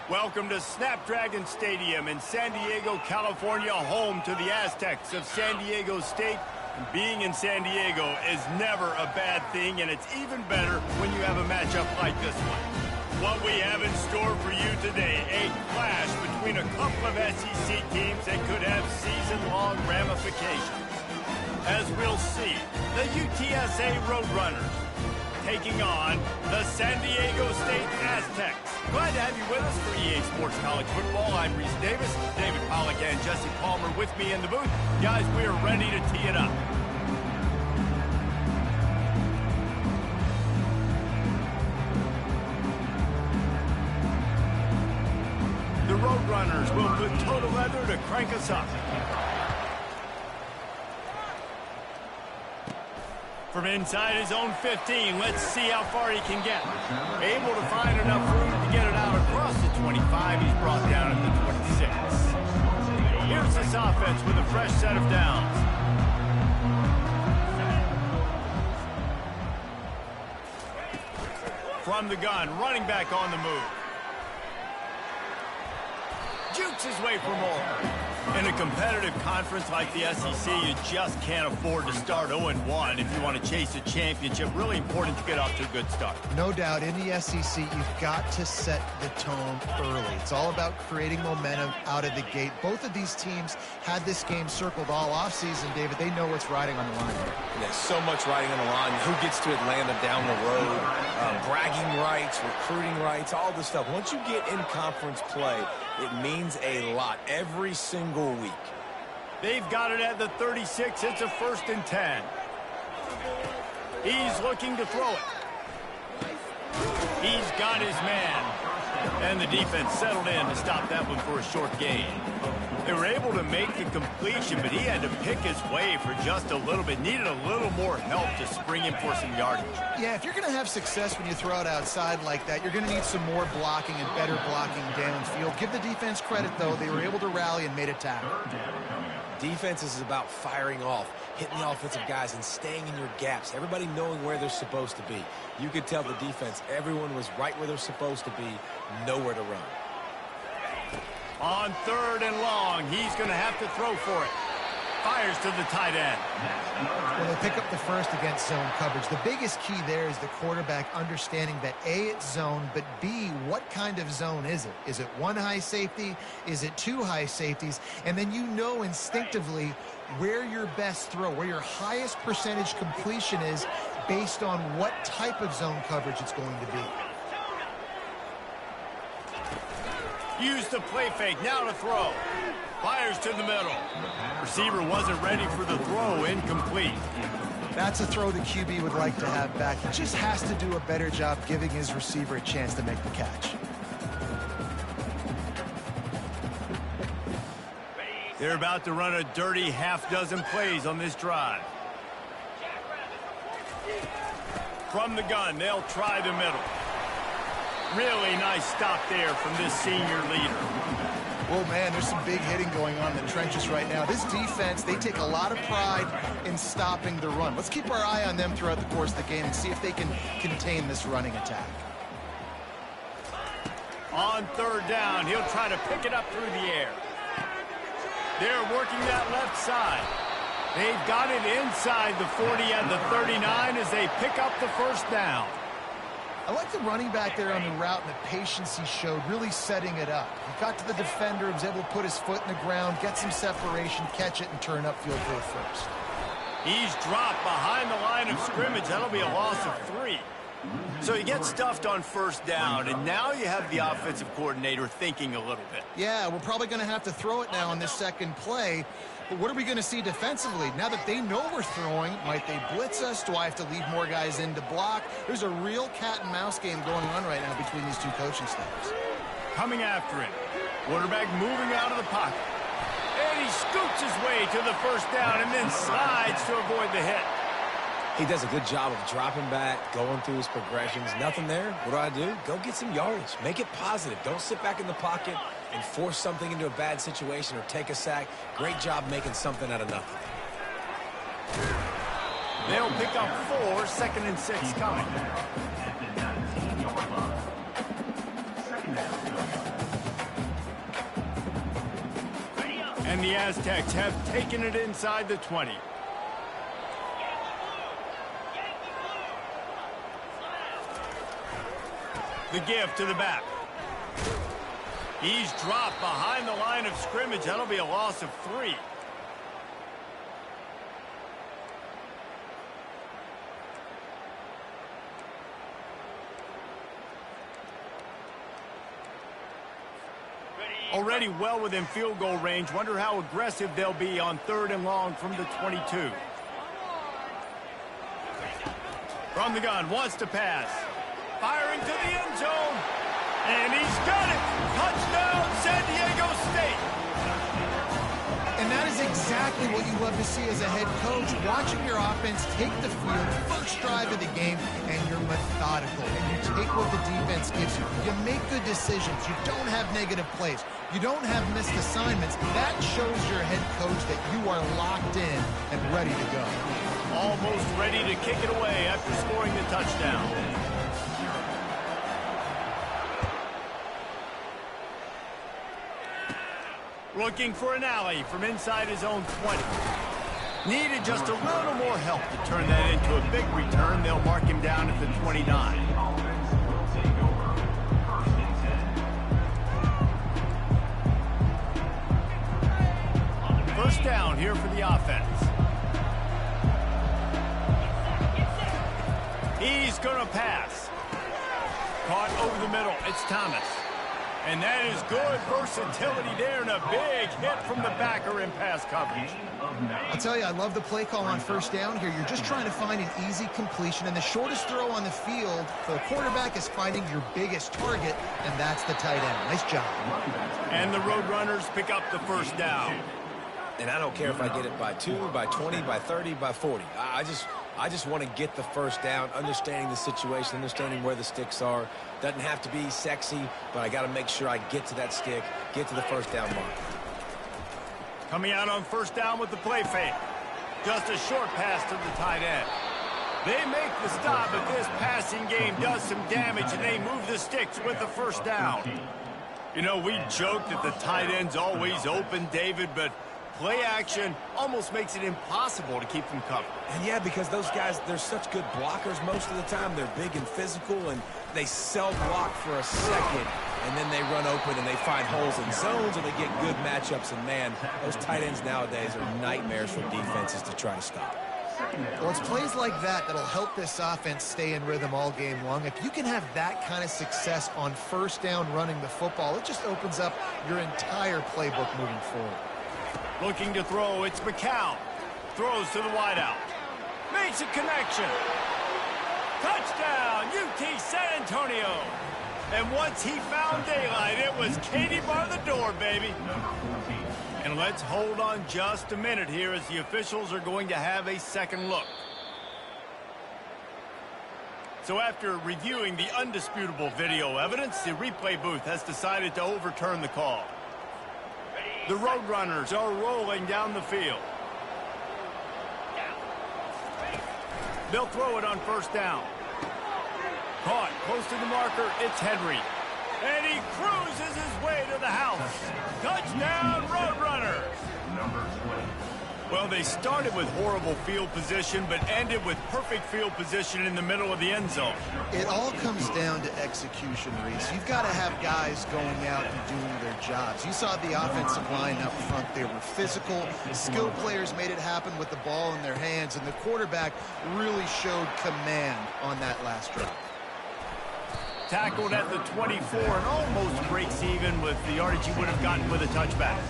Welcome to Snapdragon Stadium in San Diego, California, home to the Aztecs of San Diego State. And being in San Diego is never a bad thing, and it's even better when you have a matchup like this one. What we have in store for you today, a clash between a couple of SEC teams that could have season-long ramifications. As we'll see, the UTSA Roadrunners taking on the San Diego State Aztecs. Glad to have you with us for EA Sports College Football. I'm Reese Davis, David Pollack and Jesse Palmer with me in the booth. Guys, we are ready to tee it up. The Roadrunners will put total leather to crank us up. From inside his own 15, let's see how far he can get. Able to find enough room to get it out across the 25. He's brought down at the 26. Here's this offense with a fresh set of downs. From the gun, running back on the move. Jukes his way for more. In a competitive conference like the SEC, you just can't afford to start 0-1 if you want to chase a championship. Really important to get off to a good start. No doubt, in the SEC, you've got to set the tone early. It's all about creating momentum out of the gate. Both of these teams had this game circled all offseason, David. They know what's riding on the line here. There's so much riding on the line. Who gets to Atlanta down the road? Bragging rights, recruiting rights, all this stuff. Once you get in conference play, it means a lot every single week. They've got it at the 36. It's a 1st and 10. He's looking to throw it. He's got his man. And the defense settled in to stop that one for a short gain. They were able to make the completion, but he had to pick his way for just a little bit. Needed a little more help to spring him for some yardage. Yeah, if you're going to have success when you throw it outside like that, you're going to need some more blocking and better blocking downfield. Give the defense credit, though. They were able to rally and made a tackle. Defense is about firing off, hitting the offensive guys, and staying in your gaps. Everybody knowing where they're supposed to be. You could tell the defense, everyone was right where they're supposed to be, nowhere to run. On 3rd and long, he's going to have to throw for it. Fires to the tight end. Well, they pick up the first against zone coverage. The biggest key there is the quarterback understanding that A, it's zone, but B, what kind of zone is it? Is it one high safety? Is it two high safeties? And then you know instinctively where your best throw, where your highest percentage completion is based on what type of zone coverage it's going to be. Use the play fake, now to throw. Fires to the middle. Receiver wasn't ready for the throw, incomplete. That's a throw the QB would like to have back. He just has to do a better job giving his receiver a chance to make the catch. They're about to run a dirty half-dozen plays on this drive. From the gun, they'll try the middle. Really nice stop there from this senior leader. Oh, man, there's some big hitting going on in the trenches right now. This defense, they take a lot of pride in stopping the run. Let's keep our eye on them throughout the course of the game and see if they can contain this running attack. On 3rd down, he'll try to pick it up through the air. They're working that left side. They've got it inside the 40 and the 39 as they pick up the 1st down. I like the running back there on the route and the patience he showed, really setting it up. He got to the defender, was able to put his foot in the ground, get some separation, catch it, and turn upfield for a 1st. He's dropped behind the line of scrimmage. That'll be a loss of 3. So he gets stuffed on 1st down, and now you have the offensive coordinator thinking a little bit. Yeah, we're probably going to have to throw it now on this 2nd play. But what are we going to see defensively? Now that they know we're throwing, might they blitz us? Do I have to leave more guys in to block? There's a real cat-and-mouse game going on right now between these two coaching staffs. Coming after him. Quarterback moving out of the pocket. And he scoots his way to the 1st down and then slides to avoid the hit. He does a good job of dropping back, going through his progressions. Nothing there. What do? Go get some yardage. Make it positive. Don't sit back in the pocket and force something into a bad situation or take a sack. Great job making something out of nothing. They'll pick up 4, 2nd and 6 coming. And the Aztecs have taken it inside the 20. The give to the back. He's dropped behind the line of scrimmage. That'll be a loss of 3. Already well within field goal range. Wonder how aggressive they'll be on 3rd and long from the 22. From the gun, wants to pass. Firing to the end zone. And he's got it. Touchdown, San Diego State. And that is exactly what you love to see as a head coach. Watching your offense take the field, first drive of the game, and you're methodical. And you take what the defense gives you. You make good decisions. You don't have negative plays. You don't have missed assignments. That shows your head coach that you are locked in and ready to go. Almost ready to kick it away after scoring the touchdown. Looking for an alley from inside his own 20. Needed just a little more help to turn that into a big return. They'll mark him down at the 29. First down here for the offense. He's going to pass. Caught over the middle. It's Thomas. And that is good versatility there and a big hit from the backer in pass coverage. I'll tell you, I love the play call on first down here. You're just trying to find an easy completion, and the shortest throw on the field for the quarterback is finding your biggest target, and that's the tight end. Nice job. And the Roadrunners pick up the first down. And I don't care if I get it by 2, by 20, by 30, by 40. I just want to get the first down, understanding the situation, understanding where the sticks are. Doesn't have to be sexy, but I got to make sure I get to that stick, get to the first down mark. Coming out on first down with the play fake. Just a short pass to the tight end. They make the stop, but this passing game does some damage, and they move the sticks with the first down. You know, we joke that the tight end's always open, David, but play action almost makes it impossible to keep them covered. And yeah, because those guys, they're such good blockers most of the time. They're big and physical, and they self-block for a second, and then they run open and they find holes in zones, or they get good matchups. And, man, those tight ends nowadays are nightmares for defenses to try to stop. Well, it's plays like that that'll help this offense stay in rhythm all game long. If you can have that kind of success on first down running the football, it just opens up your entire playbook moving forward. Looking to throw, it's McCown. Throws to the wideout. Makes a connection. Touchdown, UT San Antonio. And once he found daylight, it was Katie bar the door, baby. And let's hold on just a minute here as the officials are going to have a second look. So after reviewing the undisputable video evidence, the replay booth has decided to overturn the call. The Roadrunners are rolling down the field. They'll throw it on first down. Caught close to the marker, it's Henry. And he cruises his way to the house. Touchdown, Roadrunners! Number 20. Well, they started with horrible field position, but ended with perfect field position in the middle of the end zone. It all comes down to execution, Reese. You've got to have guys going out and doing their jobs. You saw the offensive line up front. They were physical. Skilled players made it happen with the ball in their hands, and the quarterback really showed command on that last drive. Tackled at the 24 and almost breaks even with the yardage he would have gotten with a touchback.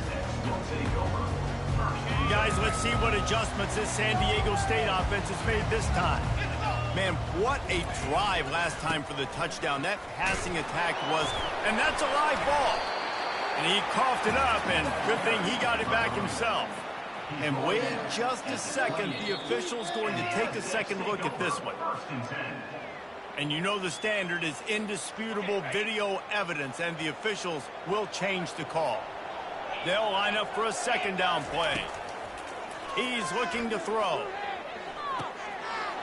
Guys, let's see what adjustments this San Diego State offense has made this time. Man, what a drive last time for the touchdown. That passing attack was, and that's a live ball. And he coughed it up, and good thing he got it back himself. And wait just a second, the official's going to take a second look at this one. And you know the standard is indisputable video evidence, and the officials will change the call. They'll line up for a second down play. He's looking to throw.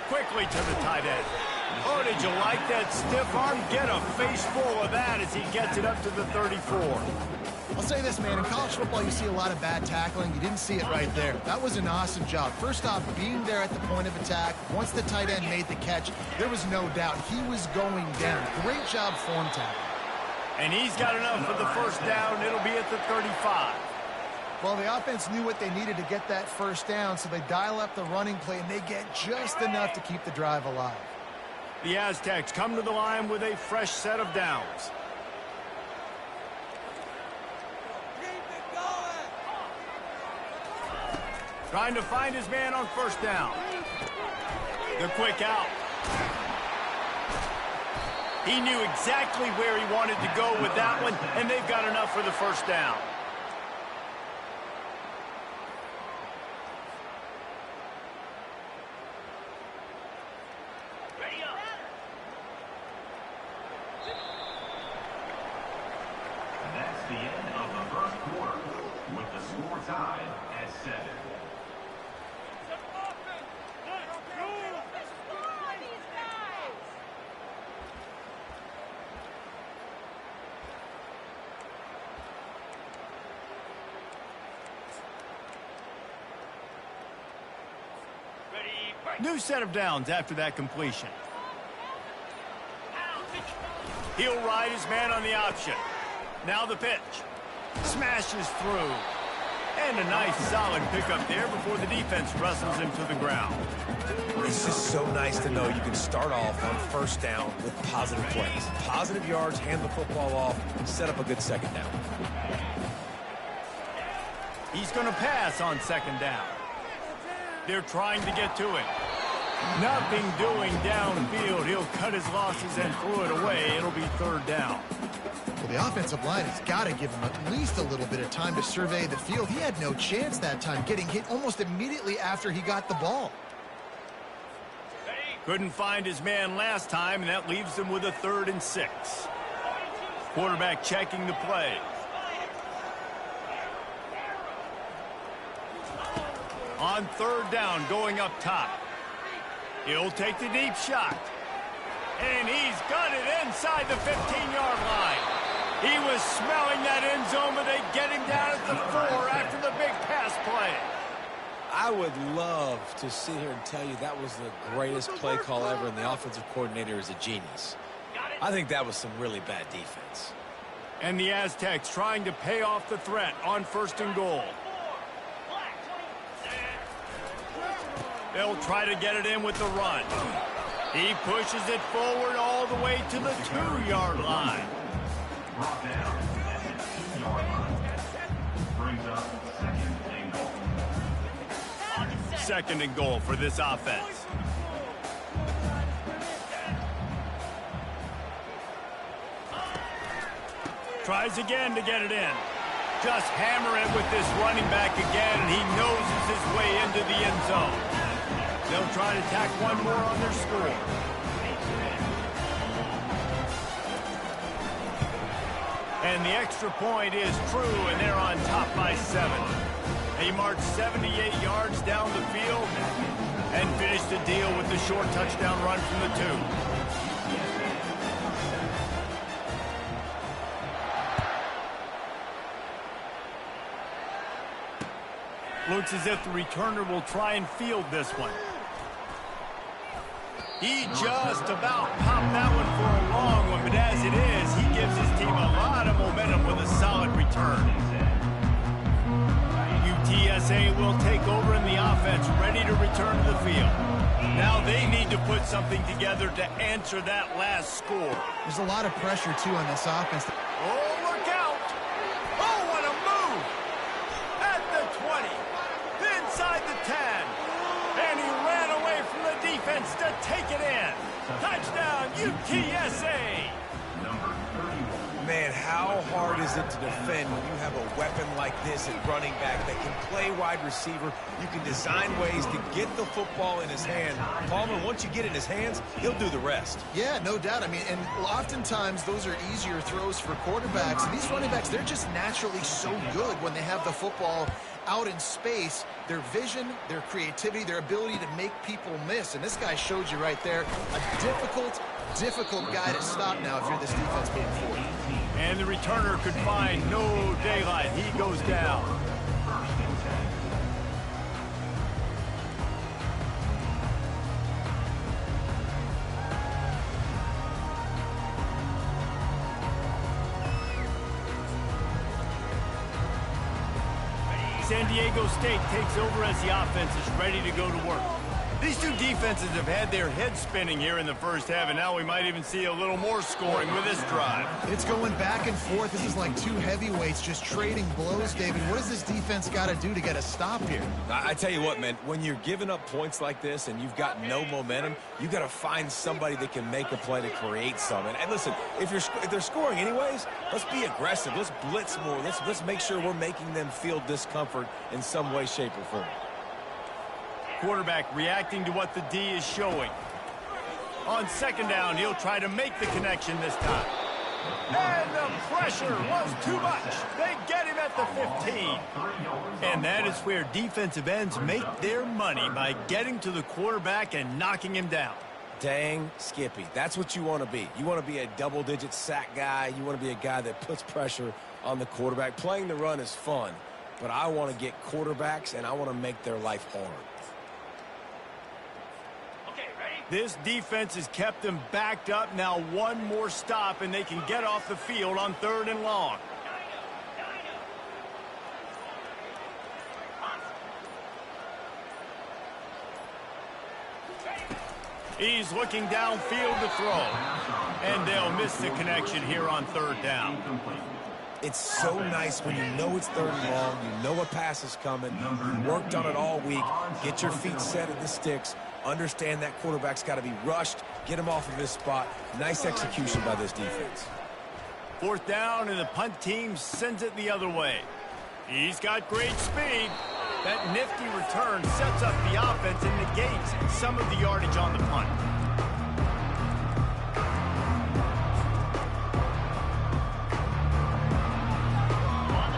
Quickly to the tight end. Oh, did you like that stiff arm? Get a face full of that as he gets it up to the 34. I'll say this, man. In college football, you see a lot of bad tackling. You didn't see it right there. That was an awesome job. First off, being there at the point of attack. Once the tight end made the catch, there was no doubt he was going down. Great job form tackle. And he's got enough for the first down. It'll be at the 35. Well, the offense knew what they needed to get that first down, so they dial up the running play, and they get just enough to keep the drive alive. The Aztecs come to the line with a fresh set of downs. Trying to find his man on first down. The quick out. He knew exactly where he wanted to go with that one, and they've got enough for the first down. That's the end of the first quarter, with the score tied at 7. New set of downs after that completion. He'll ride his man on the option. Now the pitch. Smashes through. And a nice solid pickup there before the defense wrestles him to the ground. It's just so nice to know you can start off on first down with positive plays. Positive yards, hand the football off, set up a good second down. He's going to pass on second down. They're trying to get to it. Nothing doing downfield. He'll cut his losses and throw it away. It'll be third down. Well, the offensive line has got to give him at least a little bit of time to survey the field. He had no chance that time, getting hit almost immediately after he got the ball. Couldn't find his man last time, and that leaves him with a 3rd and 6. Quarterback checking the play. On third down, going up top. He'll take the deep shot. And he's got it inside the 15-yard line. He was smelling that end zone, but they get him down at the 4 after the big pass play. I would love to sit here and tell you that was the greatest play call ever, and the offensive coordinator is a genius. I think that was some really bad defense. And the Aztecs trying to pay off the threat on 1st and goal. They'll try to get it in with the run. He pushes it forward all the way to the 2-yard line. Brought down at the 2-yard line. Brings up 2nd and goal. 2nd and goal for this offense. Tries again to get it in. Just hammer it with this running back again, and he noses his way into the end zone. They'll try to tack one more on their score. And the extra point is true, and they're on top by 7. They march 78 yards down the field and finish the deal with the short touchdown run from the 2. Looks as if the returner will try and field this one. He just about popped that one for a long one, but as it is, he gives his team a lot of momentum with a solid return. UTSA will take over in the offense, ready to return to the field. Now they need to put something together to answer that last score. There's a lot of pressure, too, on this offense. Oh, look out! Oh, what a move! At the 20, inside the 10, and he ran away from the defense to take it in. Touchdown, UTSA! Number 31. Man, how hard is it to defend when you have a weapon like this at running back that can play wide receiver? You can design ways to get the football in his hand. Palmer, once you get it in his hands, he'll do the rest. Yeah, no doubt. I mean, and oftentimes those are easier throws for quarterbacks. And these running backs, they're just naturally so good when they have the football out in space. Their vision, their creativity, their ability to make people miss. And this guy showed you right there a difficult guy to stop now if you're this defense moving forward. And the returner could find no daylight. He goes down. San Diego State takes over as the offense is ready to go to work. These two defenses have had their heads spinning here in the first half, and now we might even see a little more scoring with this drive. It's going back and forth. This is like two heavyweights just trading blows, David. What does this defense got to do to get a stop here? I tell you what, man, when you're giving up points like this and you've got no momentum, you got to find somebody that can make a play to create some. And listen, if they're scoring anyways, let's be aggressive. Let's blitz more. Let's make sure we're making them feel discomfort in some way, shape, or form. Quarterback reacting to what the D is showing. On second down, he'll try to make the connection this time. And the pressure was too much. They get him at the 15. And that is where defensive ends make their money, by getting to the quarterback and knocking him down. Dang, Skippy. That's what you want to be. You want to be a double-digit sack guy. You want to be a guy that puts pressure on the quarterback. Playing the run is fun, but I want to get quarterbacks, and I want to make their life hard. This defense has kept them backed up. Now one more stop, and they can get off the field on 3rd and long. He's looking downfield to throw. And they'll miss the connection here on 3rd down. It's so nice when you know it's 3rd and long, you know a pass is coming, you worked on it all week, get your feet set at the sticks, understand that quarterback's got to be rushed, get him off of his spot. Nice execution by this defense. 4th down, and the punt team sends it the other way. He's got great speed. That nifty return sets up the offense and negates some of the yardage on the punt.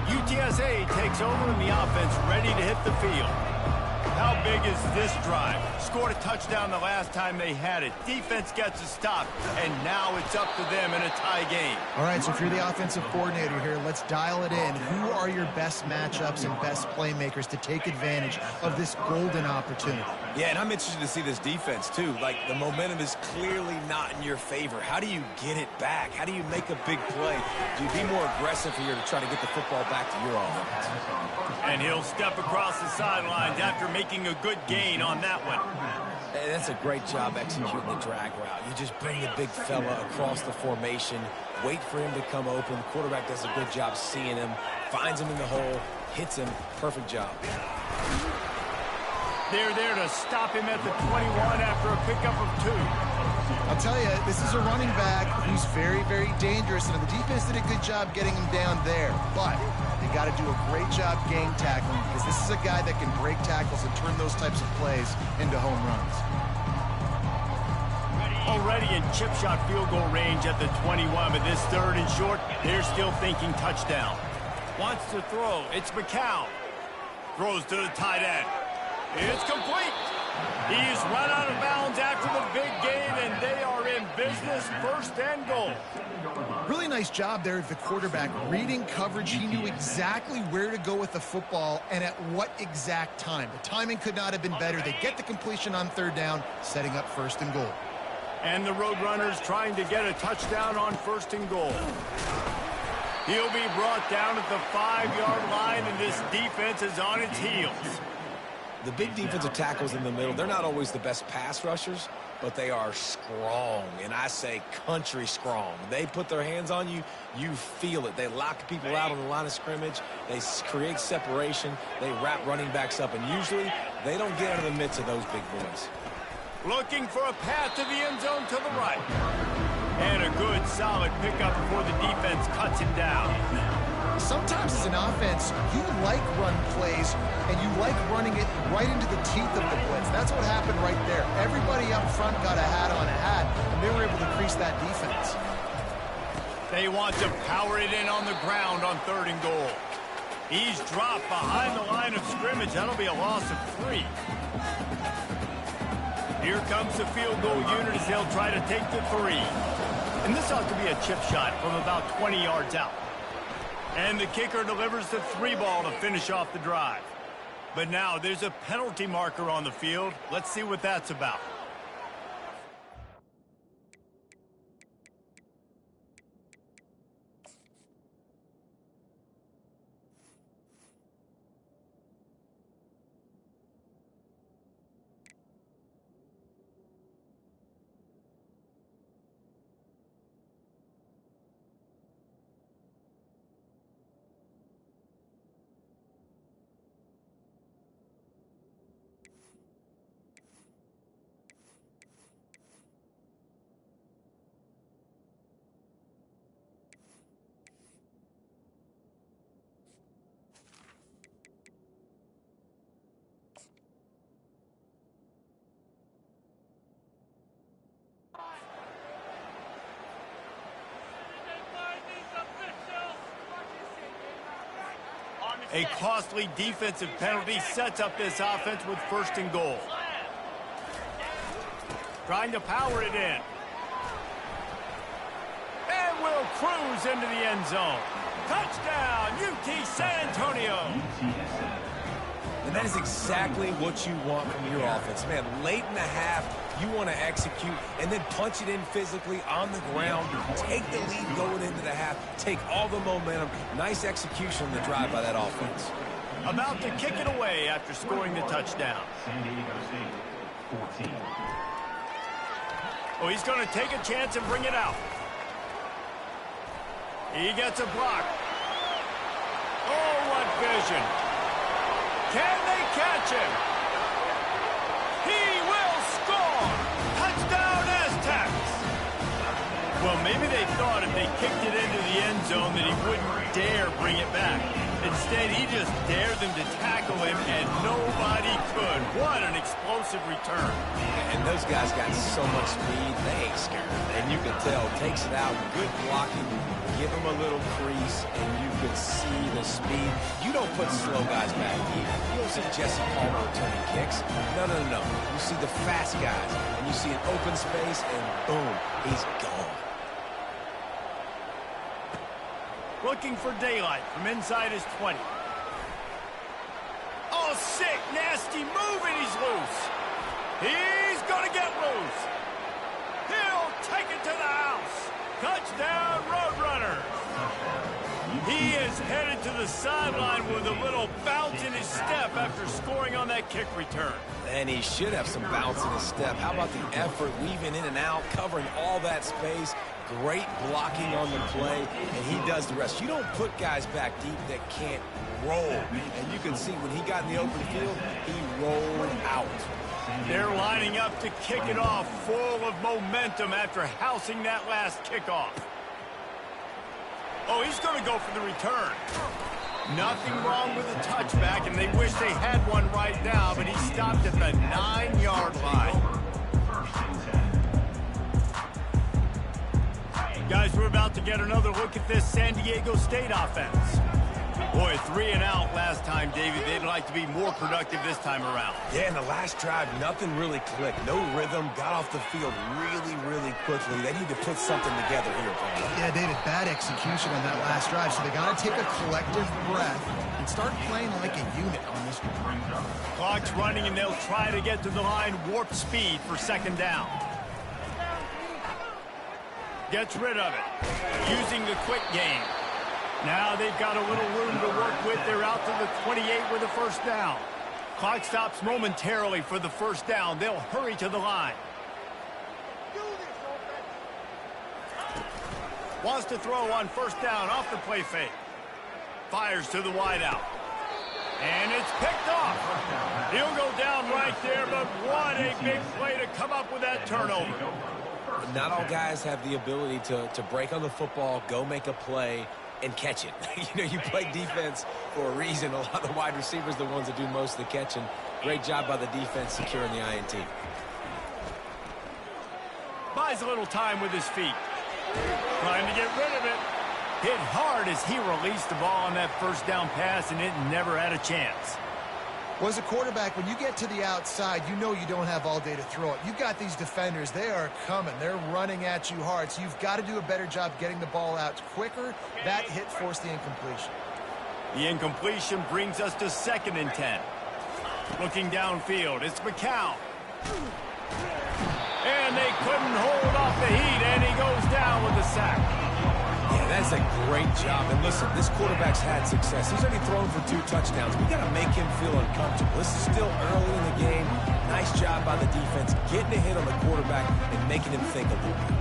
UTSA takes over in the offense, ready to hit the field. How big is this drive? Scored a touchdown the last time they had it. Defense gets a stop, and now it's up to them in a tie game. All right, so if you're the offensive coordinator here, let's dial it in. Who are your best matchups and best playmakers to take advantage of this golden opportunity? Yeah, and I'm interested to see this defense, too. Like, the momentum is clearly not in your favor. How do you get it back? How do you make a big play? Do you be more aggressive here to try to get the football back to your offense? And he'll step across the sidelines after making a good gain on that one. Hey, that's a great job executing the drag route. You just bring the big fella across the formation, wait for him to come open. The quarterback does a good job seeing him, finds him in the hole, hits him. Perfect job. They're there to stop him at the 21 after a pickup of 2. I'll tell you, this is a running back who's very, very dangerous, and the defense did a good job getting him down there. But they got to do a great job game tackling, because this is a guy that can break tackles and turn those types of plays into home runs. Already in chip shot field goal range at the 21, but this 3rd and short, they're still thinking touchdown. Wants to throw. It's McCown. Throws to the tight end. It's complete. He's run out of bounds after the big gain, and they are in business. 1st and goal. Really nice job there of the quarterback reading coverage. He knew exactly where to go with the football and at what exact time. The timing could not have been better. They get the completion on 3rd down, setting up 1st and goal. And the Roadrunners trying to get a touchdown on 1st and goal. He'll be brought down at the 5-yard line, and this defense is on its heels. The big defensive tackles in the middle, they're not always the best pass rushers, but they are strong, and I say country strong. They put their hands on you, you feel it. They lock people out on the line of scrimmage. They create separation. They wrap running backs up, and usually they don't get out of the midst of those big boys. Looking for a path to the end zone to the right. And a good, solid pickup before the defense cuts him down. Sometimes as an offense, you like run plays, and you like running it right into the teeth of the blitz. That's what happened right there. Everybody up front got a hat on a hat, and they were able to crease that defense. They want to power it in on the ground on 3rd and goal. He's dropped behind the line of scrimmage. That'll be a loss of 3. Here comes the field goal unit as they'll try to take the 3. And this ought to be a chip shot from about 20 yards out. And the kicker delivers the 3 ball to finish off the drive. But now there's a penalty marker on the field. Let's see what that's about. A costly defensive penalty sets up this offense with 1st and goal. Trying to power it in. And will cruise into the end zone. Touchdown, UT San Antonio. And that is exactly what you want from your offense. Man, late in the half, you want to execute and then punch it in physically on the ground. Take the lead going into the half. Take all the momentum. Nice execution on the drive by that offense. About to kick it away after scoring the touchdown. San Diego State, 14. Oh, he's going to take a chance and bring it out. He gets a block. Oh, what vision. Can they catch him? He will score! Touchdown, Aztecs! Well, maybe they thought if they kicked it into the end zone that he wouldn't dare bring it back. Instead, he just dared them to tackle him, and nobody could. What an explosive return. And those guys got so much speed, they ain't scared. And you can tell, takes it out, good blocking, give him a little crease, and you can see the speed. You don't put slow guys back either. You don't see Jesse Palmer returning kicks. No. You see the fast guys, and you see an open space, and boom, he's gone. Looking for daylight from inside his 20. Oh, sick, nasty move, and he's loose. He's going to get loose. He'll take it to the house. Touchdown, Roadrunners. He is headed to the sideline with a little bounce in his step after scoring on that kick return. And he should have some bounce in his step. How about the effort, weaving in and out, covering all that space. Great blocking on the play, and he does the rest. You don't put guys back deep that can't roll. And you can see when he got in the open field, he rolled out. They're lining up to kick it off full of momentum after housing that last kickoff. Oh, he's going to go for the return. Nothing wrong with the touchback, and they wish they had one right now, but he stopped at the 9-yard line. Guys, we're about to get another look at this San Diego State offense. Boy, 3 and out last time, Davey. They'd like to be more productive this time around. Yeah, in the last drive, nothing really clicked. No rhythm, got off the field really quickly. They need to put something together here, Paul. Yeah, David, bad execution on that last drive, so they got to take a collective breath and start playing like a unit on this one. Clock's running, and they'll try to get to the line warp speed for 2nd down. Gets rid of it, using the quick game. Now they've got a little room to work with. They're out to the 28 with a 1st down. Clock stops momentarily for the 1st down. They'll hurry to the line. Wants to throw on 1st down off the play fake. Fires to the wideout. And it's picked off. He'll go down right there, but what a big play to come up with that turnover. Not all guys have the ability to break on the football, go make a play, and catch it. You play defense for a reason. A lot of the wide receivers are the ones that do most of the catching. Great job by the defense securing the INT. Buys a little time with his feet. Trying to get rid of it. Hit hard as he released the ball on that first down pass, and it never had a chance. Well, as a quarterback, when you get to the outside, you know you don't have all day to throw it. You've got these defenders. They are coming. They're running at you hard, so you've got to do a better job getting the ball out quicker. That hit forced the incompletion. The incompletion brings us to 2nd and 10. Looking downfield, it's McCown. And they couldn't hold off the heat, and he goes down with the sack. Yeah, that's a great job. And listen, this quarterback's had success. He's already thrown for 2 touchdowns. We got to make him feel uncomfortable. This is still early in the game. Nice job by the defense, getting a hit on the quarterback and making him think a little bit.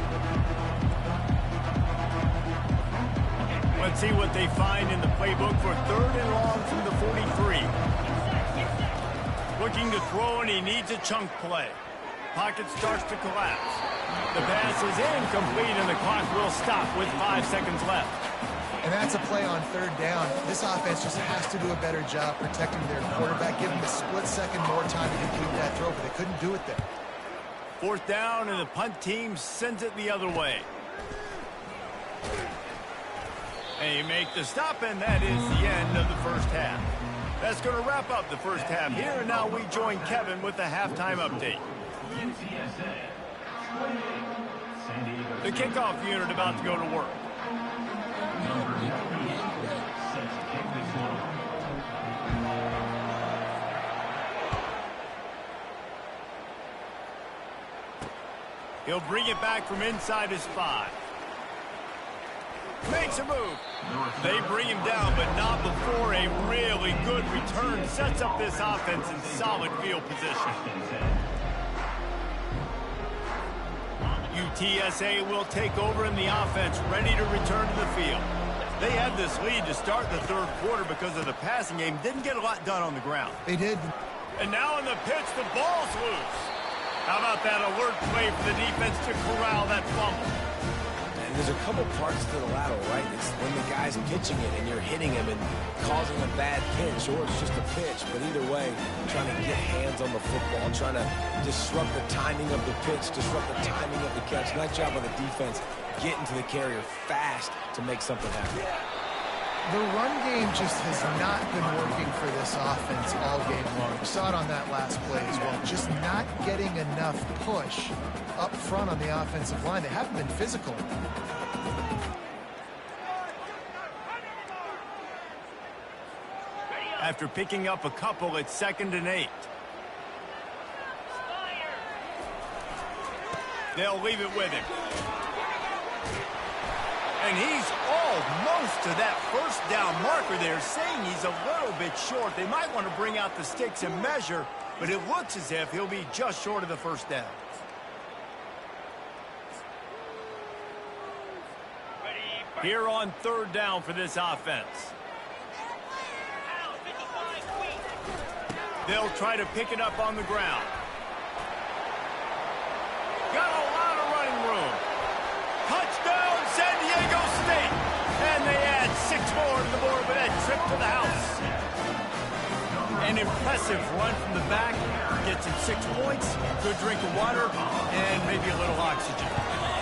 Let's see what they find in the playbook for 3rd and long from the 43. Looking to throw, and he needs a chunk play. Pocket starts to collapse. The pass is incomplete, and the clock will stop with 5 seconds left. And that's a play on 3rd down. This offense just has to do a better job protecting their quarterback, give them a split second more time to complete that throw, but they couldn't do it there. 4th down, and the punt team sends it the other way. They make the stop, and that is the end of the first half. That's going to wrap up the first half here, and now we join Kevin with the halftime update. The kickoff unit about to go to work. He'll bring it back from inside his 5. Makes a move. They bring him down, but not before a really good return sets up this offense in solid field position. UTSA will take over in the offense, ready to return to the field. They had this lead to start the 3rd quarter because of the passing game. Didn't get a lot done on the ground. They did. And now in the pitch, the ball's loose. How about that alert play for the defense to corral that fumble? And there's a couple parts to the lateral, right? It's when the guy's pitching it and you're hitting him and causing a bad pitch, or it's just a pitch. But either way, trying to get hands on the football, trying to disrupt the timing of the pitch, disrupt the timing of the catch. Nice job by the defense getting to the carrier fast to make something happen. The run game just has not been working for this offense all game long. We saw it on that last play as well. Just not getting enough push up front on the offensive line. They haven't been physical. After picking up a couple, it's 2nd and 8. They'll leave it with him. And he's almost to that 1st down marker there, saying he's a little bit short. They might want to bring out the sticks and measure, but it looks as if he'll be just short of the 1st down. Here on 3rd down for this offense. They'll try to pick it up on the ground. Got a lot of running room. Touchdown, San Diego State. And they add 6 more to the board with that trip to the house. An impressive run from the back. Gets him 6 points, good drink of water, and maybe a little oxygen.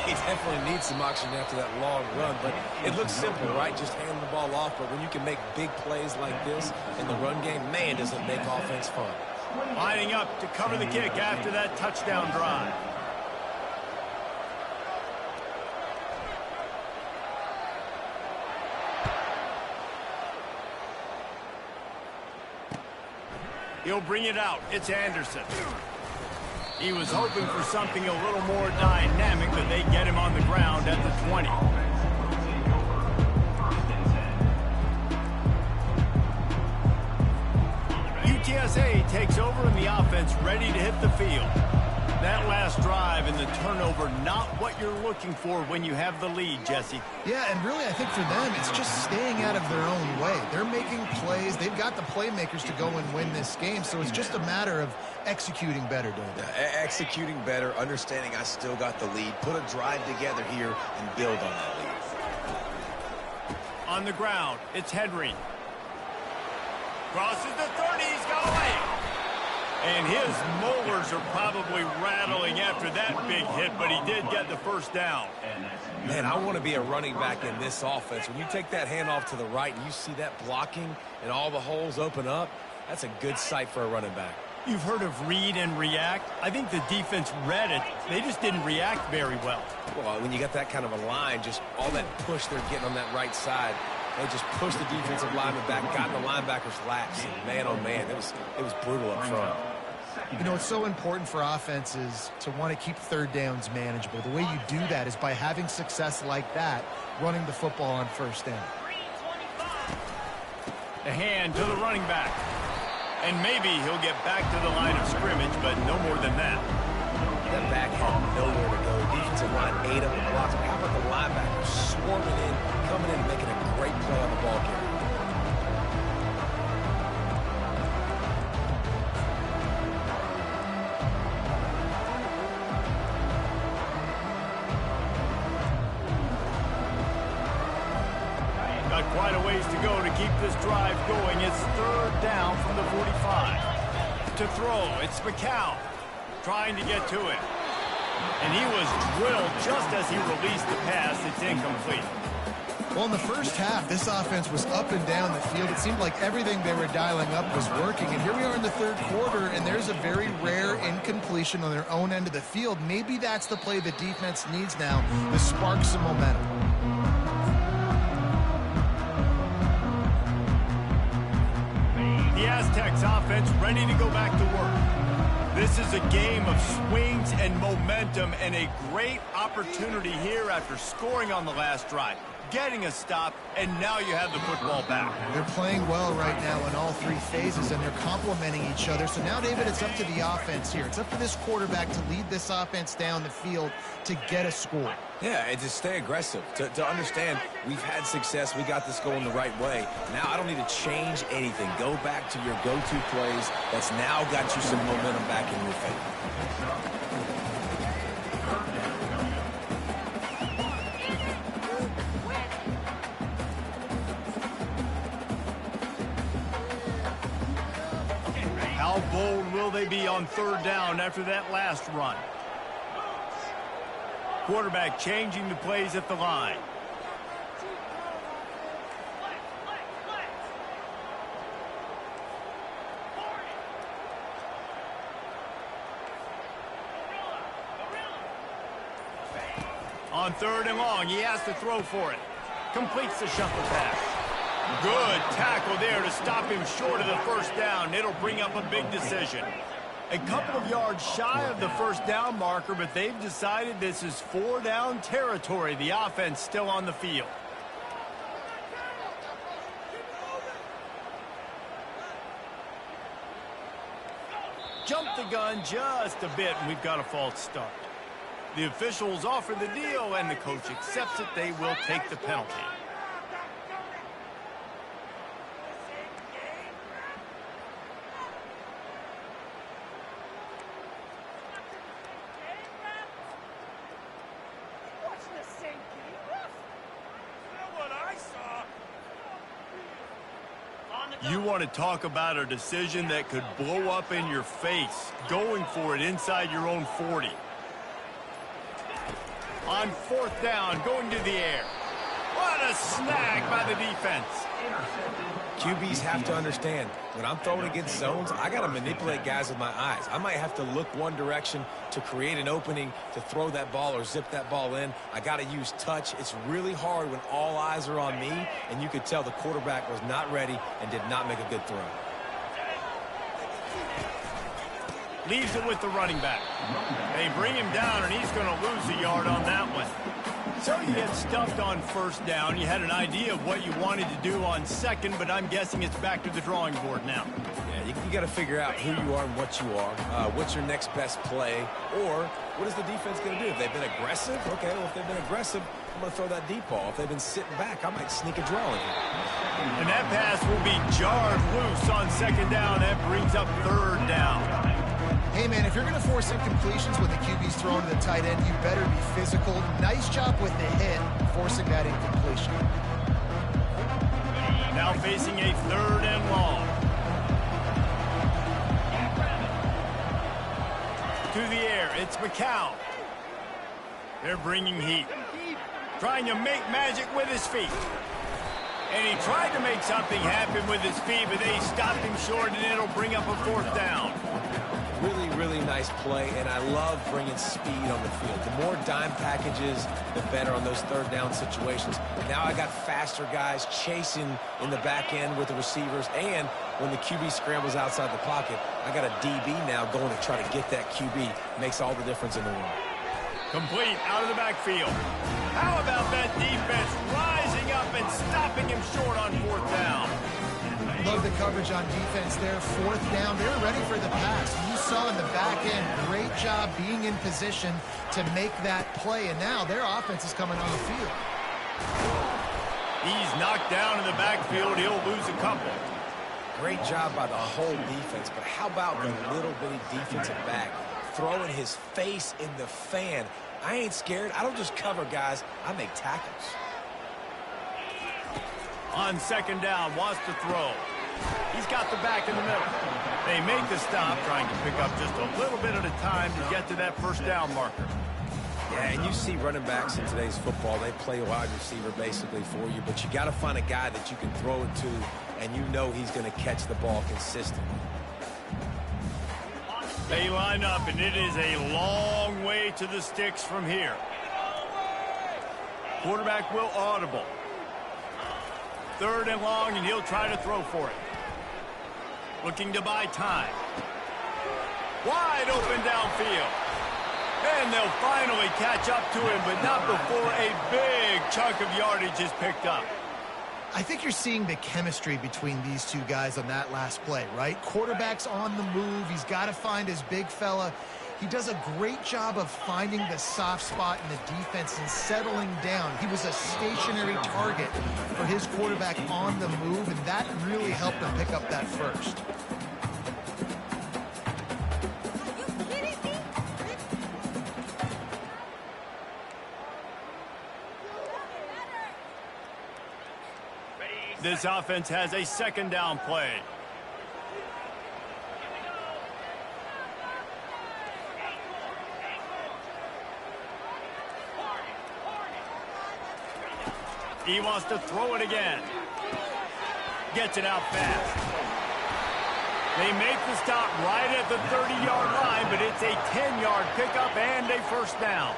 He definitely needs some oxygen after that long run, but it looks simple, right? Just hand the ball off, but when you can make big plays like this in the run game, man, does it make offense fun. Lining up to cover the kick after that touchdown drive. He'll bring it out. It's Anderson. He was hoping for something a little more dynamic, but they get him on the ground at the 20. UTSA takes over in the offense, ready to hit the field. That last drive and the turnover, not what you're looking for when you have the lead, Jesse. Yeah, and really I think for them it's just staying out of their own way. They're making plays. They've got the playmakers to go and win this game, so it's just a matter of executing better, David. Executing better, understanding I still got the lead. Put a drive together here and build on that lead. On the ground, it's Henry. Crosses the 30, he's got away. And his molars are probably rattling after that big hit, but he did get the first down. Man, I want to be a running back in this offense. When you take that handoff to the right and you see that blocking and all the holes open up, that's a good sight for a running back. You've heard of read and react. I think the defense read it. They just didn't react very well. Well, when you got that kind of a line, just all that push they're getting on that right side, they just pushed the defensive lineman back, got in the linebacker's laps. Man, oh, man, it was brutal up front. You know, it's so important for offenses to want to keep third downs manageable. The way you do that is by having success like that, running the football on first down. The hand to the running back. And maybe he'll get back to the line of scrimmage, but no more than that. That back had nowhere to go. Defensive line ate up the blocks. But how about the linebackers swarming in, coming in and making a great play on the ball carrier? Got quite a ways to go to keep this drive going. It's third down from the 45. To throw, it's McCown trying to get to it. And he was drilled just as he released the pass. It's incomplete. Well, in the first half, this offense was up and down the field. It seemed like everything they were dialing up was working. And here we are in the third quarter, and there's a very rare incompletion on their own end of the field. Maybe that's the play the defense needs now to spark some momentum. The Aztecs offense ready to go back to work. This is a game of swings and momentum and a great opportunity here after scoring on the last drive, getting a stop, and now you have the football back. They're playing well right now in all three phases, and they're complementing each other. So now, David, it's up to the offense here. It's up to this quarterback to lead this offense down the field to get a score. Yeah, and to stay aggressive, to understand we've had success, we got this going the right way. Now I don't need to change anything. Go back to your go-to plays. That's now got you some momentum back in your favor. How bold will they be on third down after that last run? Quarterback changing the plays at the line. On third and long, he has to throw for it. Completes the shuffle pass. Good tackle there to stop him short of the first down. It'll bring up a big decision. A couple of yards shy of the first down marker, but they've decided this is four-down territory. The offense still on the field. Jump the gun just a bit, and we've got a false start. The officials offer the deal, and the coach accepts it. They will take the penalty. You want to talk about a decision that could blow up in your face, going for it inside your own 40. On fourth down, going to the air. What a snag by the defense. QBs have to understand, when I'm throwing against zones, I got to manipulate guys with my eyes. I might have to look one direction to create an opening to throw that ball or zip that ball in. I got to use touch. It's really hard when all eyes are on me, and you could tell the quarterback was not ready and did not make a good throw. Leaves it with the running back. They bring him down, and he's going to lose a yard on that one. So you get stuffed on first down. You had an idea of what you wanted to do on second, but I'm guessing it's back to the drawing board now. Yeah, You got to figure out who you are and what you are. What's your next best play? Or what is the defense going to do? If they've been aggressive, okay, well, if they've been aggressive, I'm going to throw that deep ball. If they've been sitting back, I might sneak a draw in here. And that pass will be jarred loose on second down. That brings up third down. Hey, man, if you're going to force incompletions when the QB's throwing to the tight end, you better be physical. Nice job with the hit, forcing that incompletion. Now facing a third and long. To the air, it's McCown. They're bringing heat. Trying to make magic with his feet. And he tried to make something happen with his feet, but they stopped him short, and it'll bring up a fourth down. Really, really nice play, and I love bringing speed on the field. The more dime packages, the better on those third down situations. Now I got faster guys chasing in the back end with the receivers, and when the QB scrambles outside the pocket, I got a DB now going to try to get that QB. Makes all the difference in the world. Complete out of the backfield. How about that defense rising up and stopping him short on fourth down? Love the coverage on defense there. Fourth down, they're ready for the pass. You saw in the back end, great job being in position to make that play, and now their offense is coming on the field. He's knocked down in the backfield. He'll lose a couple. Great job by the whole defense, but how about the little bitty defensive back throwing his face in the fan? I ain't scared. I don't just cover guys. I make tackles. On second down, wants to throw. He's got the back in the middle. They make the stop, trying to pick up just a little bit at a time to get to that first down marker. Yeah, and you see running backs in today's football, they play wide receiver basically for you, but you got to find a guy that you can throw it to, and you know he's going to catch the ball consistently. They line up, and it is a long way to the sticks from here. Quarterback will audible. Third and long, and he'll try to throw for it. Looking to buy time. Wide open downfield. And they'll finally catch up to him, but not before a big chunk of yardage is picked up. I think you're seeing the chemistry between these two guys on that last play, right? Quarterback's on the move. He's got to find his big fella. He does a great job of finding the soft spot in the defense and settling down. He was a stationary target for his quarterback on the move, and that really helped him pick up that first. This offense has a second down play. He wants to throw it again. Gets it out fast. They make the stop right at the 30-yard line, but it's a 10-yard pickup and a first down.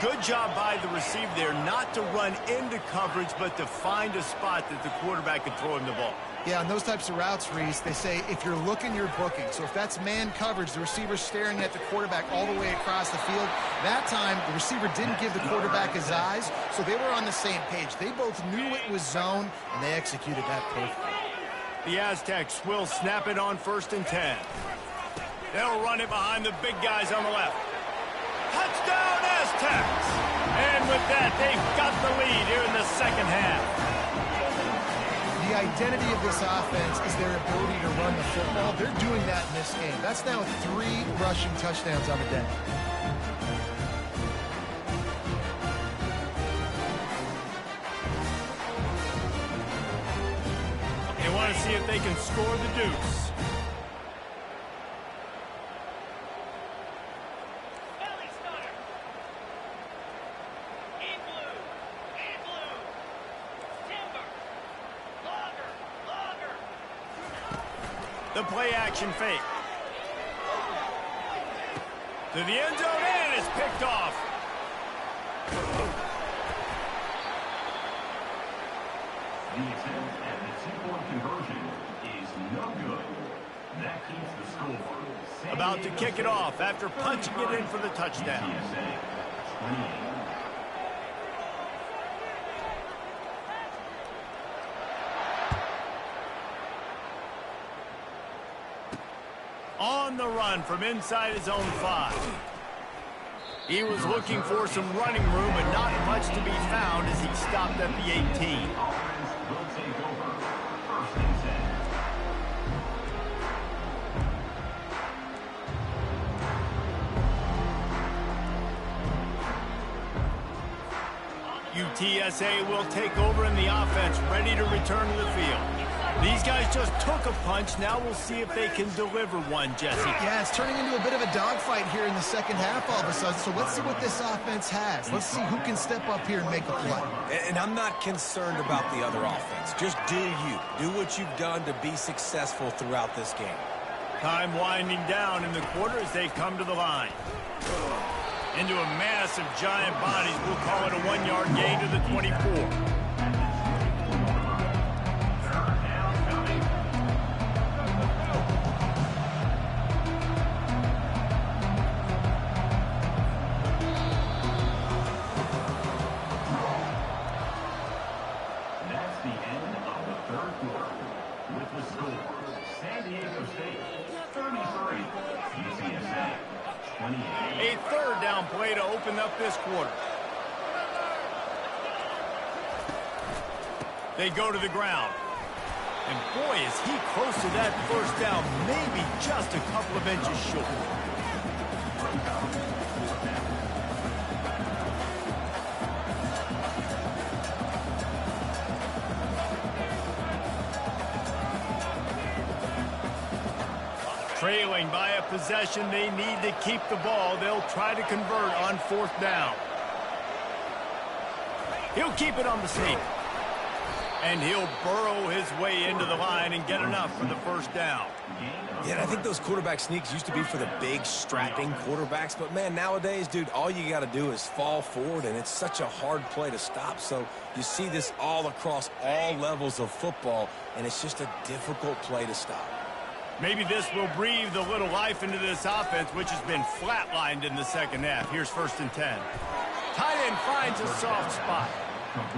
Good job by the receiver there not to run into coverage, but to find a spot that the quarterback can throw him the ball. Yeah, on those types of routes, Reese, they say if you're looking, you're booking. So if that's man coverage, the receiver's staring at the quarterback all the way across the field. That time, the receiver didn't give the quarterback his eyes, so they were on the same page. They both knew it was zone, and they executed that perfectly. The Aztecs will snap it on 1st and 10. They'll run it behind the big guys on the left. Touchdown, Aztecs! And with that, they've got the lead here in the second half. The identity of this offense is their ability to run the football. They're doing that in this game. That's now 3 rushing touchdowns on the day. They want to see if they can score the deuce. The play action fake. To the end zone, and it's picked off. The attempt at the two-point conversion is no good. That keeps the score. About to kick it off after punching it in for the touchdown. UTSA 28. On the run from inside his own 5. He was looking for some running room, but not much to be found as he stopped at the 18. UTSA will take over in the offense, ready to return to the field. These guys just took a punch. Now we'll see if they can deliver one, Jesse. Yeah, it's turning into a bit of a dogfight here in the second half all of a sudden. So let's see what this offense has. Let's see who can step up here and make a play. And I'm not concerned about the other offense. Just do you. Do what you've done to be successful throughout this game. Time winding down in the quarter as they come to the line. Into a mass of giant bodies. We'll call it a 1-yard gain to the 24. A third down play to open up this quarter. They go to the ground. And boy, is he close to that first down, maybe just a couple of inches short. Trailing by a possession, they need to keep the ball. They'll try to convert on 4th down. He'll keep it on the sneak. And he'll burrow his way into the line and get enough for the first down. Yeah, and I think those quarterback sneaks used to be for the big, strapping quarterbacks. But, man, nowadays, dude, all you got to do is fall forward, and it's such a hard play to stop. So you see this all across all levels of football, and it's just a difficult play to stop. Maybe this will breathe a little life into this offense, which has been flatlined in the second half. Here's 1st and 10. Tight end finds a soft spot.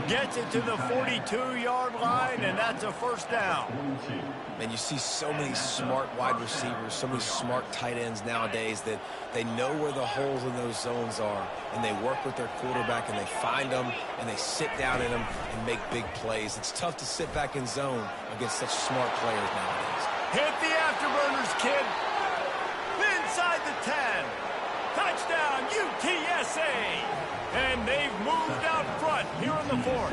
Gets it to the 42-yard line, and that's a first down. Man, you see so many smart wide receivers, so many smart tight ends nowadays that they know where the holes in those zones are, and they work with their quarterback, and they find them, and they sit down in them and make big plays. It's tough to sit back in zone against such smart players nowadays. Hit the afterburners, kid. Inside the 10. Touchdown, UTSA. And they've moved out front here in the 4th.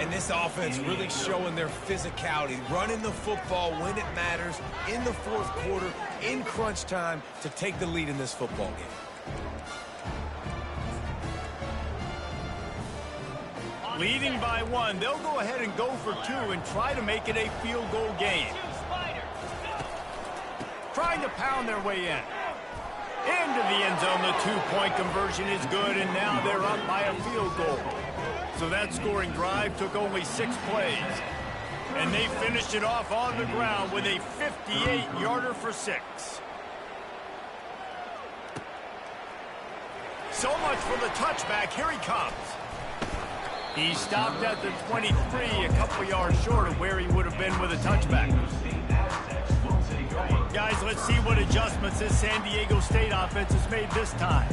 And this offense really showing their physicality, running the football when it matters, in the 4th quarter, in crunch time, to take the lead in this football game. Leading by 1, they'll go ahead and go for 2 and try to make it a field goal game. Trying to pound their way in. Into the end zone, the 2-point conversion is good, and now they're up by a field goal. So that scoring drive took only 6 plays. And they finished it off on the ground with a 58-yarder for 6. So much for the touchback. Here he comes. He stopped at the 23, a couple yards short of where he would have been with a touchback. Guys, let's see what adjustments this San Diego State offense has made this time.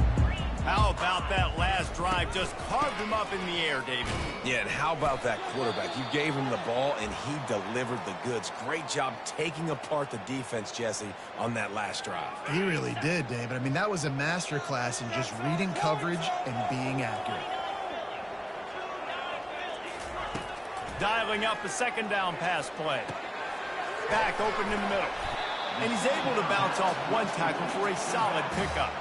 How about that last drive? Just carved him up in the air, David. Yeah, and how about that quarterback? You gave him the ball, and he delivered the goods. Great job taking apart the defense, Jesse, on that last drive. He really did, David. I mean, that was a masterclass in just reading coverage and being accurate. Dialing up a 2nd down pass play. Back open in the middle. And he's able to bounce off one tackle for a solid pickup.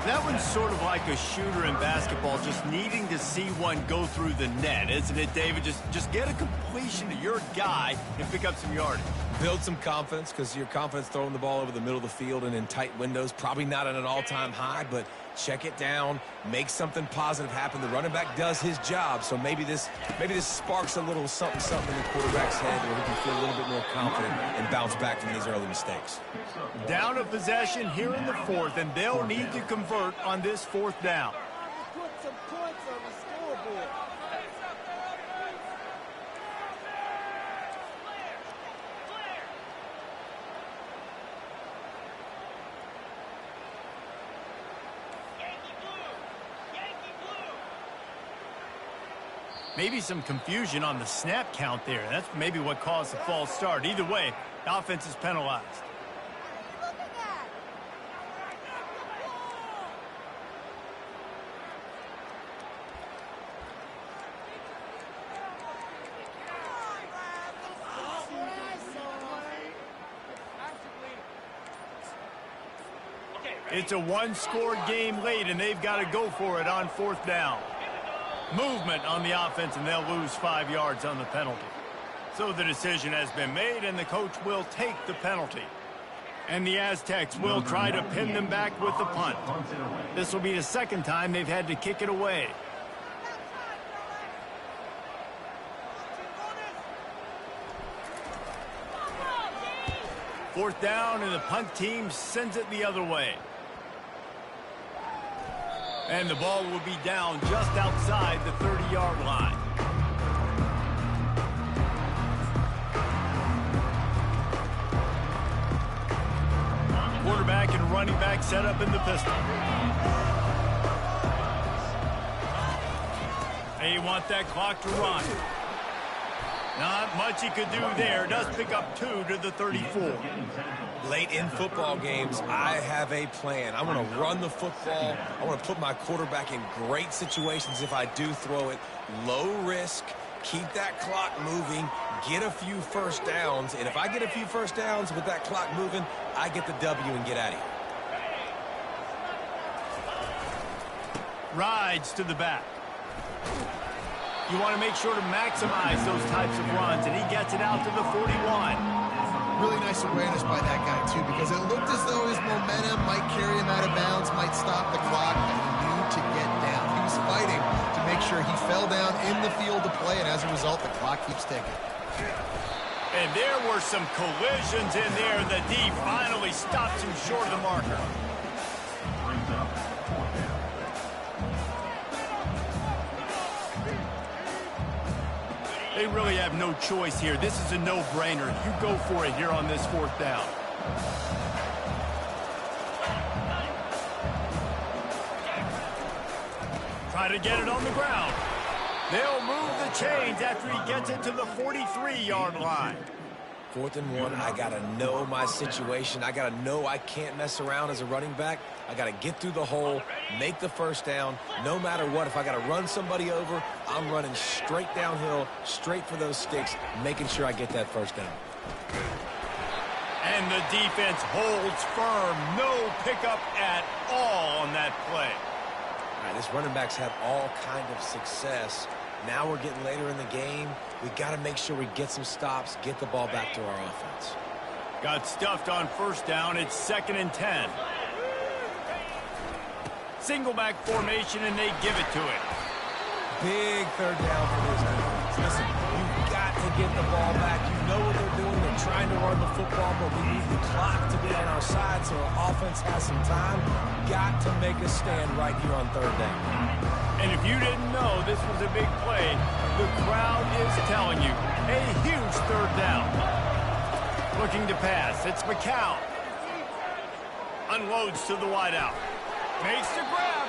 That one's sort of like a shooter in basketball, just needing to see one go through the net, isn't it, David? Just get a completion to your guy and pick up some yardage. Build some confidence, because your confidence throwing the ball over the middle of the field and in tight windows, probably not at an all-time high, but check it down, make something positive happen. The running back does his job, so maybe this sparks a little something in the quarterback's head where he can feel a little bit more confident and bounce back from these early mistakes. Down a possession here in the 4th, and they'll need to convert on this 4th down. Put some points on the scoreboard. Maybe some confusion on the snap count there. That's maybe what caused the false start. Either way, the offense is penalized. It's a one-score game late, and they've got to go for it on 4th down. Movement on the offense, and they'll lose 5 yards on the penalty. So the decision has been made, and the coach will take the penalty. And the Aztecs will try to pin them back with the punt. This will be the second time they've had to kick it away. Fourth down, and the punt team sends it the other way. And the ball will be down just outside the 30-yard line. Quarterback and running back set up in the pistol. They want that clock to run. Not much he could do there. Does pick up 2 to the 34. Late in football games, I have a plan. I want to run the football. I want to put my quarterback in great situations if I do throw it. Low risk, keep that clock moving, get a few first downs. And if I get a few first downs with that clock moving, I get the W and get out of here. Rides to the back. You want to make sure to maximize those types of runs, and he gets it out to the 41. Really nice awareness by that guy, too, because it looked as though his momentum might carry him out of bounds, might stop the clock, but he knew to get down. He was fighting to make sure he fell down in the field to play, and as a result, the clock keeps ticking. And there were some collisions in there. The D finally stops him short of the marker. They really have no choice here. This is a no-brainer. You go for it here on this 4th down. Try to get it on the ground. They'll move the chains after he gets it to the 43-yard line. 4th and 1, I got to know my situation. I got to know I can't mess around as a running back. I got to get through the hole, make the first down. No matter what, if I got to run somebody over, I'm running straight downhill, straight for those sticks, making sure I get that first down. And the defense holds firm. No pickup at all on that play. All right, this running back's had all kind of success. Now we're getting later in the game. We got to make sure we get some stops, get the ball back to our offense. Got stuffed on 1st down. It's 2nd and 10. Single back formation, and they give it to it. Big 3rd down for this defense. Listen, you've got to get the ball back. You know what they're doing. They're trying to run the football, but we need the clock to be on our side so our offense has some time. Got to make a stand right here on 3rd down. And if you didn't know this was a big play, the crowd is telling you. A huge 3rd down. Looking to pass. It's McCown. Unloads to the wideout. Makes the grab.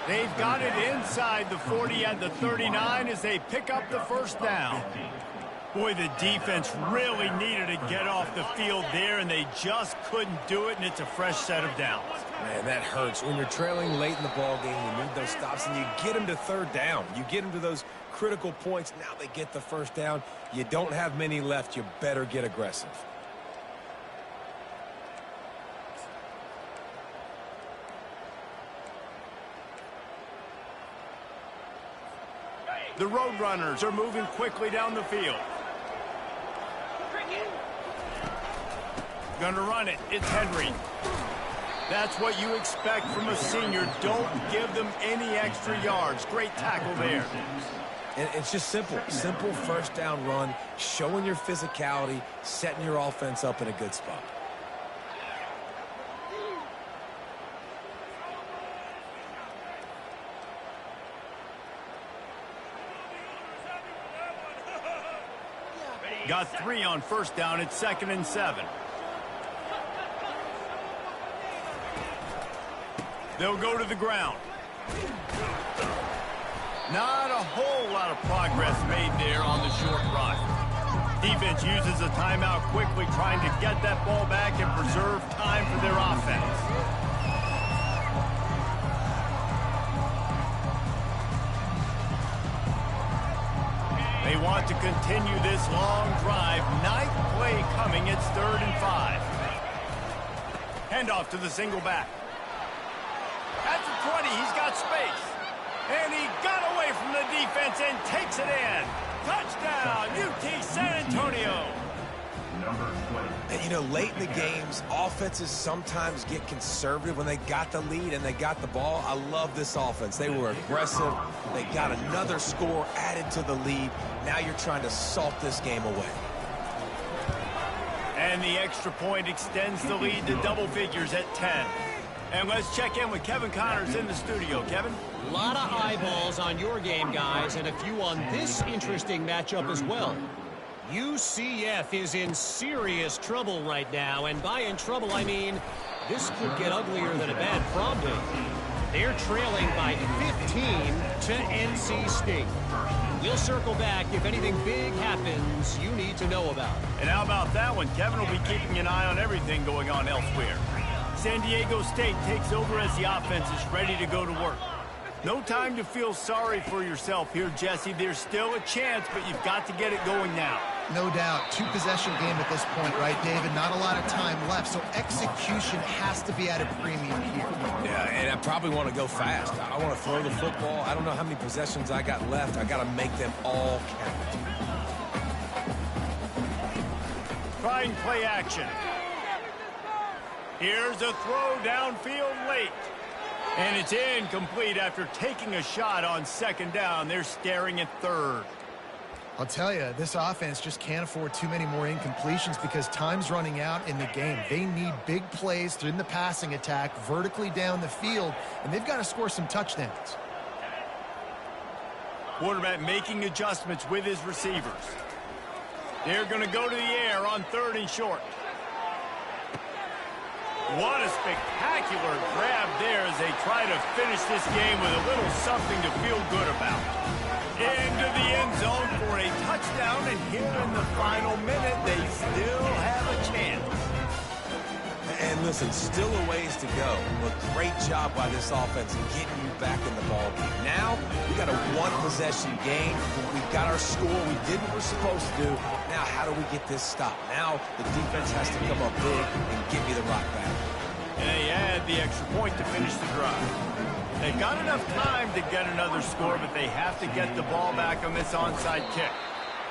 They've got it inside the 40 at the 39 as they pick up the 1st down. Boy, the defense really needed to get off the field there, and they just couldn't do it, and it's a fresh set of downs. Man, that hurts. When you're trailing late in the ball game, you need those stops, and you get them to 3rd down. You get them to those critical points. Now they get the 1st down. You don't have many left. You better get aggressive. The Roadrunners are moving quickly down the field. Gonna run it. It's Henry. That's what you expect from a senior. Don't give them any extra yards. Great tackle there. And it's just simple. Simple 1st down run, showing your physicality, setting your offense up in a good spot. Got 3 on 1st down. It's 2nd and 7. They'll go to the ground. Not a whole lot of progress made there on the short run. Defense uses a timeout quickly, trying to get that ball back and preserve time for their offense. They want to continue this long drive. Ninth play coming. It's 3rd and 5. Handoff to the single back. At the 20, he's got space. And he got away from the defense and takes it in. Touchdown, UT San Antonio. And, you know, late in the games, offenses sometimes get conservative when they got the lead and they got the ball. I love this offense. They were aggressive. They got another score added to the lead. Now you're trying to salt this game away. And the extra point extends the lead to double figures at 10. And let's check in with Kevin Connors in the studio. Kevin? A lot of eyeballs on your game, guys, and a few on this interesting matchup as well. UCF is in serious trouble right now, and by in trouble, I mean this could get uglier than a bad prom date. They're trailing by 15 to NC State. We'll circle back if anything big happens you need to know about. And how about that one? Kevin will be keeping an eye on everything going on elsewhere. San Diego State takes over as the offense is ready to go to work. No time to feel sorry for yourself here, Jesse. There's still a chance, but you've got to get it going now. No doubt. Two-possession game at this point, right, David? Not a lot of time left, so execution has to be at a premium here. Yeah, and I probably want to go fast. I want to throw the football. I don't know how many possessions I got left. I got to make them all count. Trying play action. Here's a throw downfield late. And it's incomplete after taking a shot on 2nd down. They're staring at 3rd. I'll tell you, this offense just can't afford too many more incompletions because time's running out in the game. They need big plays in the passing attack, vertically down the field, and they've got to score some touchdowns. Quarterback making adjustments with his receivers. They're going to go to the air on 3rd and short. What a spectacular grab there as they try to finish this game with a little something to feel good about. Into the end zone for a touchdown, and here in the final minute, they still have a chance. And listen, still a ways to go. But great job by this offense in getting you back in the ball game. Now, we got a one-possession game. We got our score. We did what we're supposed to do. Now, how do we get this stopped? Now, the defense has to come up big and give me the rock back. And they add the extra point to finish the drive. They've got enough time to get another score, but they have to get the ball back on this onside kick.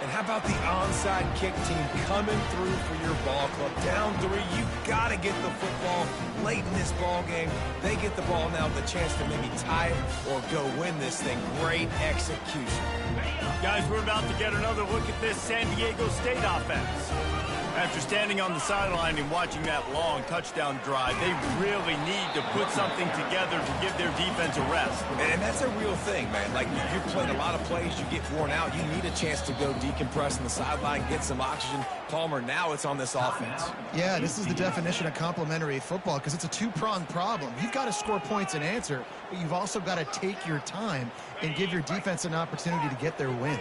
And how about the onside kick team coming through for your ball club? Down 3, you got to get the football late in this ball game. They get the ball now, the chance to maybe tie it or go win this thing. Great execution. Guys, we're about to get another look at this San Diego State offense. After standing on the sideline and watching that long touchdown drive, they really need to put something together to give their defense a rest. And that's a real thing, man. Like, you've played a lot of plays, you get worn out, you need a chance to go decompress on the sideline, get some oxygen. Palmer, now it's on this offense. Yeah, this is the definition of complementary football because it's a two-pronged problem. You've got to score points and answer, but you've also got to take your time and give your defense an opportunity to get their win.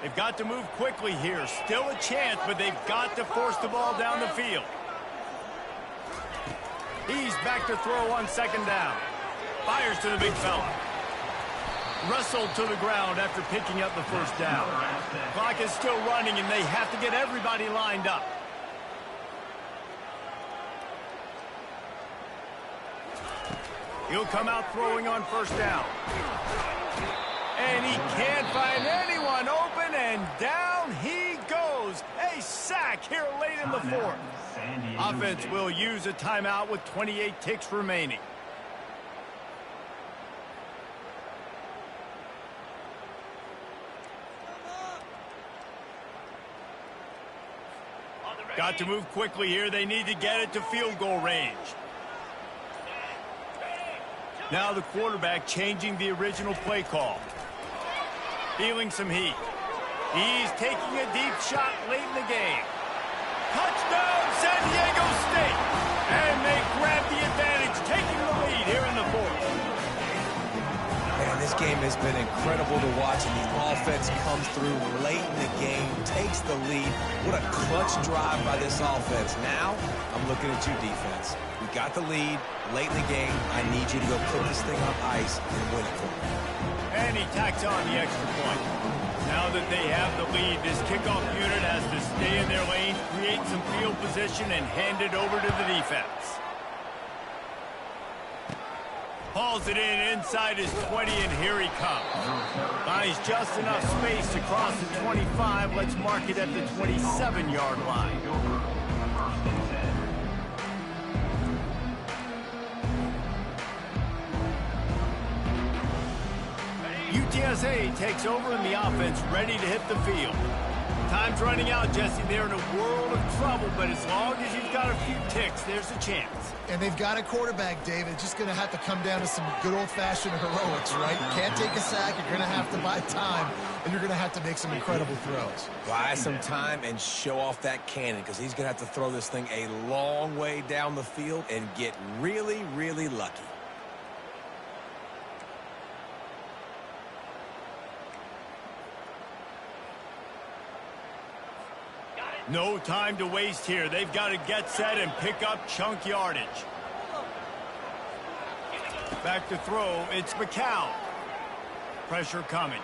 They've got to move quickly here. Still a chance, but they've got to force the ball down the field. He's back to throw on 2nd down. Fires to the big fella. Wrestled to the ground after picking up the 1st down. Clock is still running, and they have to get everybody lined up. He'll come out throwing on 1st down. And he can't find anyone open, and down he goes. A sack here late in the 4th. Offense will use a timeout with 28 ticks remaining. Got to move quickly here. They need to get it to field goal range. Now the quarterback changing the original play call. Feeling some heat. He's taking a deep shot late in the game. Touchdown, San Diego State! And they grab the advantage, taking the lead here in the 4th. Man, this This game has been incredible to watch, and the offense comes through late in the game, takes the lead. What a clutch drive by this offense. Now, I'm looking at you, defense. We got the lead late in the game. I need you to go put this thing on ice and win it for me. And he tacks on the extra point. Now that they have the lead, this kickoff unit has to stay in their lane, create some field position, and hand it over to the defense. Hauls it in inside his 20, and here he comes. Finds just enough space to cross the 25. Let's mark it at the 27-yard line. UTSA takes over in the offense, ready to hit the field. Time's running out, Jesse. They're in a world of trouble, but as long as you've got a few ticks, there's a chance. And they've got a quarterback, David. Just going to have to come down to some good old-fashioned heroics, right? Can't take a sack. You're going to have to buy time, and you're going to have to make some incredible throws. Buy some time and show off that cannon, because he's going to have to throw this thing a long way down the field and get really, really lucky. No time to waste here. They've got to get set and pick up chunk yardage. Back to throw. It's McCown. Pressure coming.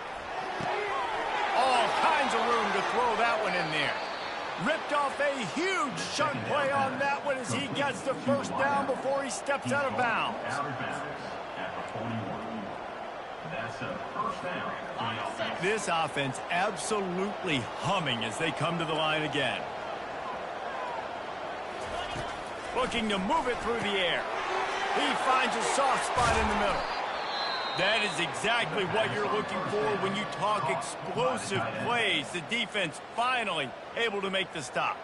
All kinds of room to throw that one in there. Ripped off a huge chunk play on that one as he gets the first down before he steps out of bounds. This offense absolutely humming as they come to the line again. Looking to move it through the air. He finds a soft spot in the middle. That is exactly what you're looking for when you talk explosive plays. The defense finally able to make the stop.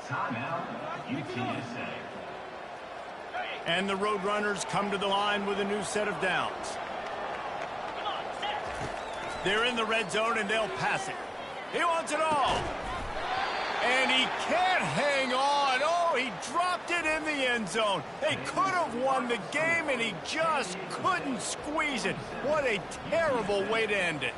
Timeout, UTSA. And the Roadrunners come to the line with a new set of downs. They're in the red zone, and they'll pass it. He wants it all. And he can't hang on. Oh, he dropped it in the end zone. They could have won the game, and he just couldn't squeeze it. What a terrible way to end it.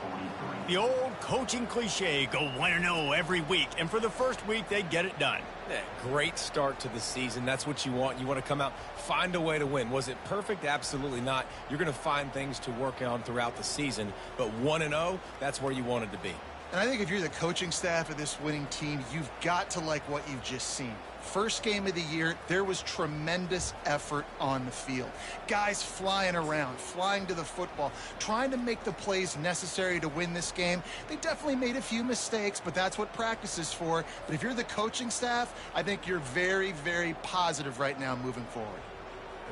The old coaching cliche, go 1-0 every week. And for the first week, they get it done. Yeah, great start to the season. That's what you want. You want to come out, find a way to win. Was it perfect? Absolutely not. You're going to find things to work on throughout the season. But 1-0, that's where you wanted to be. And I think if you're the coaching staff of this winning team, you've got to like what you've just seen. First game of the year, there was tremendous effort on the field. Guys flying around, flying to the football, trying to make the plays necessary to win this game. They definitely made a few mistakes, but that's what practice is for. But if you're the coaching staff, I think you're very, very positive right now moving forward.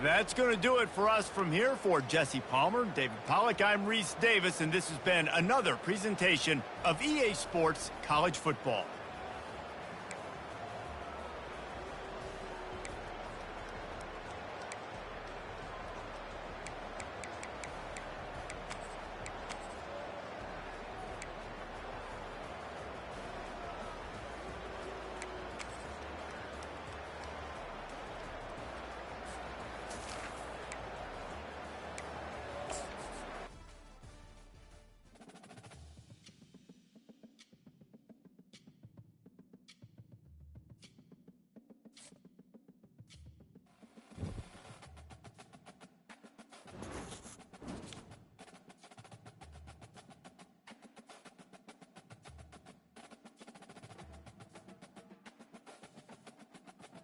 That's going to do it for us from here. For Jesse Palmer, David Pollack, I'm Reese Davis, and this has been another presentation of EA Sports College Football.